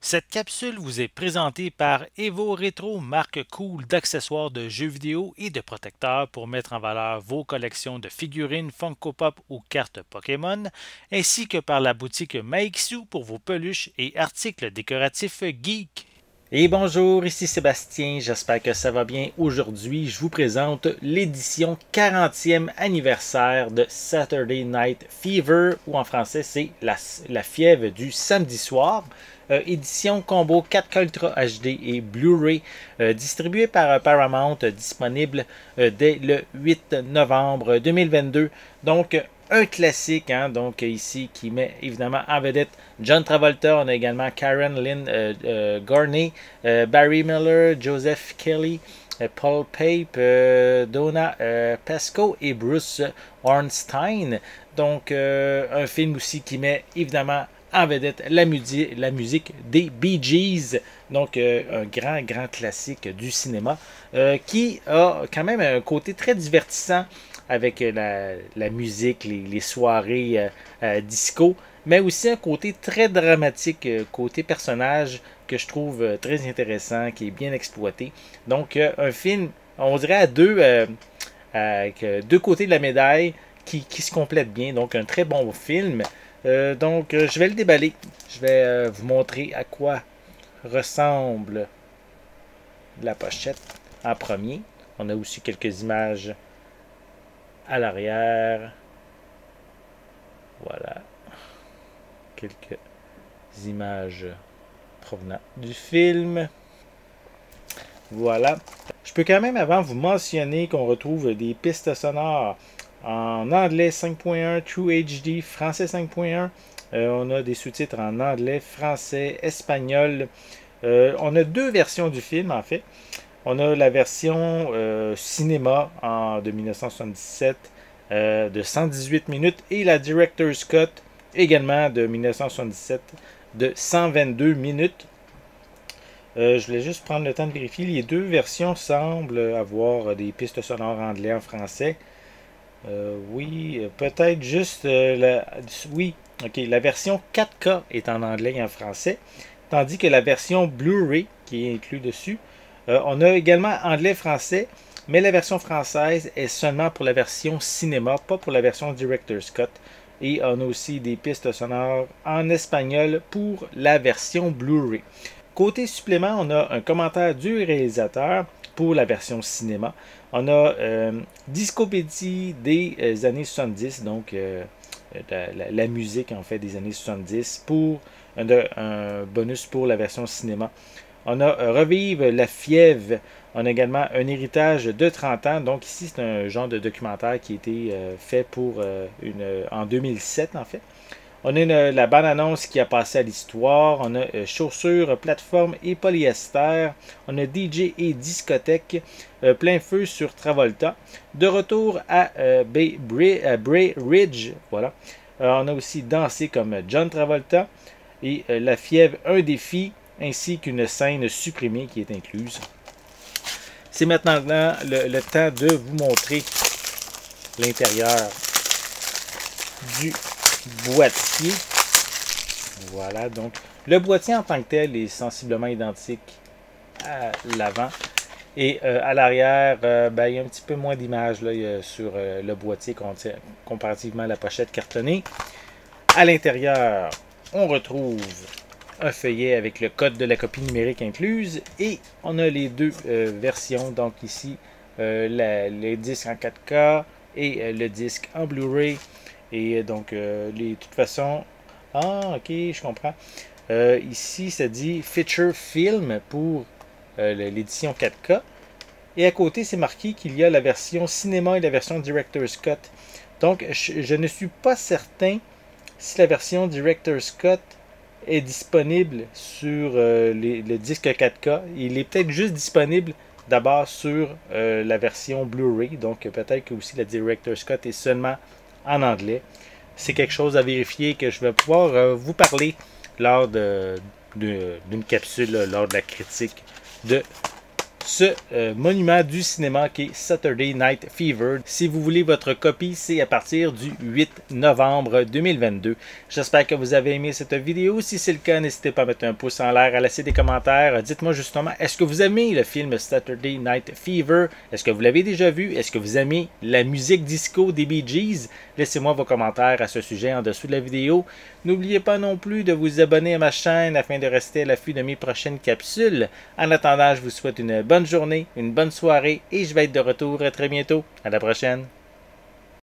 Cette capsule vous est présentée par Evo Retro, marque cool d'accessoires de jeux vidéo et de protecteurs pour mettre en valeur vos collections de figurines Funko Pop ou cartes Pokémon, ainsi que par la boutique Maixu pour vos peluches et articles décoratifs geek. Et bonjour, ici Sébastien, j'espère que ça va bien. Aujourd'hui, je vous présente l'édition 40e anniversaire de Saturday Night Fever, ou en français c'est la fièvre du samedi soir. Édition combo 4K Ultra HD et Blu-ray, distribuée par Paramount, disponible dès le 8 novembre 2022. Donc, un classique, hein, donc ici qui met évidemment en vedette John Travolta. On a également Karen Lynn Garney, Barry Miller, Joseph Kelly, Paul Pape, Donna Pascoe et Bruce Ornstein. Donc un film aussi qui met évidemment en vedette la musique des Bee Gees, donc un grand classique du cinéma qui a quand même un côté très divertissant avec la musique, les soirées disco, mais aussi un côté très dramatique, côté personnage que je trouve très intéressant, qui est bien exploité. Donc un film, on dirait avec deux côtés de la médaille qui se complètent bien, donc un très bon film. Donc, je vais le déballer. Je vais vous montrer à quoi ressemble la pochette en premier. On a aussi quelques images à l'arrière. Voilà. Quelques images provenant du film. Voilà. Je peux quand même avant vous mentionner qu'on retrouve des pistes sonores en anglais 5.1, True HD, français 5.1. On a des sous-titres en anglais, français, espagnol. On a deux versions du film en fait. On a la version cinéma de 1977 de 118 minutes et la Director's Cut également de 1977 de 122 minutes. Je voulais juste prendre le temps de vérifier. Les deux versions semblent avoir des pistes sonores anglais en français. Oui, peut-être juste oui, ok, la version 4K est en anglais et en français, tandis que la version Blu-ray qui est inclus dessus, on a également anglais-français, mais la version française est seulement pour la version cinéma, pas pour la version Director's Cut. Et on a aussi des pistes sonores en espagnol pour la version Blu-ray. Côté supplément, on a un commentaire du réalisateur pour la version cinéma. On a Discopédie des années 70, donc la musique en fait des années 70 pour un bonus pour la version cinéma. On a Revive la fièvre. On a également un héritage de 30 ans. Donc ici, c'est un genre de documentaire qui a été fait en 2007 en fait. On a la bande-annonce qui a passé à l'histoire. On a chaussures, plateforme et polyester. On a DJ et discothèque. Plein feu sur Travolta. De retour à Bray Ridge. Voilà. On a aussi dansé comme John Travolta. Et la fièvre, un défi, ainsi qu'une scène supprimée qui est incluse. C'est maintenant le temps de vous montrer l'intérieur du boîtier. Voilà, donc le boîtier en tant que tel est sensiblement identique à l'avant. Et à l'arrière, il y a un petit peu moins d'images sur le boîtier comparativement à la pochette cartonnée. À l'intérieur, on retrouve un feuillet avec le code de la copie numérique incluse. Et on a les deux versions. Donc ici, les disques en 4K et le disque en Blu-ray. Et donc, de toute façon... Ah, ok, je comprends. Ici, ça dit Feature Film pour l'édition 4K. Et à côté, c'est marqué qu'il y a la version cinéma et la version Director's Cut. Donc, je ne suis pas certain si la version Director's Cut est disponible sur le disque 4K. Il est peut-être juste disponible d'abord sur la version Blu-ray. Donc, peut-être que aussi la Director's Cut est seulement en anglais. C'est quelque chose à vérifier que je vais pouvoir vous parler lors d'une capsule, lors de la critique de ce monument du cinéma qui est Saturday Night Fever. Si vous voulez votre copie, c'est à partir du 8 novembre 2022. J'espère que vous avez aimé cette vidéo. Si c'est le cas, n'hésitez pas à mettre un pouce en l'air, à laisser des commentaires. Dites-moi justement, est-ce que vous aimez le film Saturday Night Fever? Est-ce que vous l'avez déjà vu? Est-ce que vous aimez la musique disco des Bee Gees? Laissez-moi vos commentaires à ce sujet en dessous de la vidéo. N'oubliez pas non plus de vous abonner à ma chaîne afin de rester à l'affût de mes prochaines capsules. En attendant, je vous souhaite une bonne journée, une bonne soirée et je vais être de retour très bientôt. À la prochaine!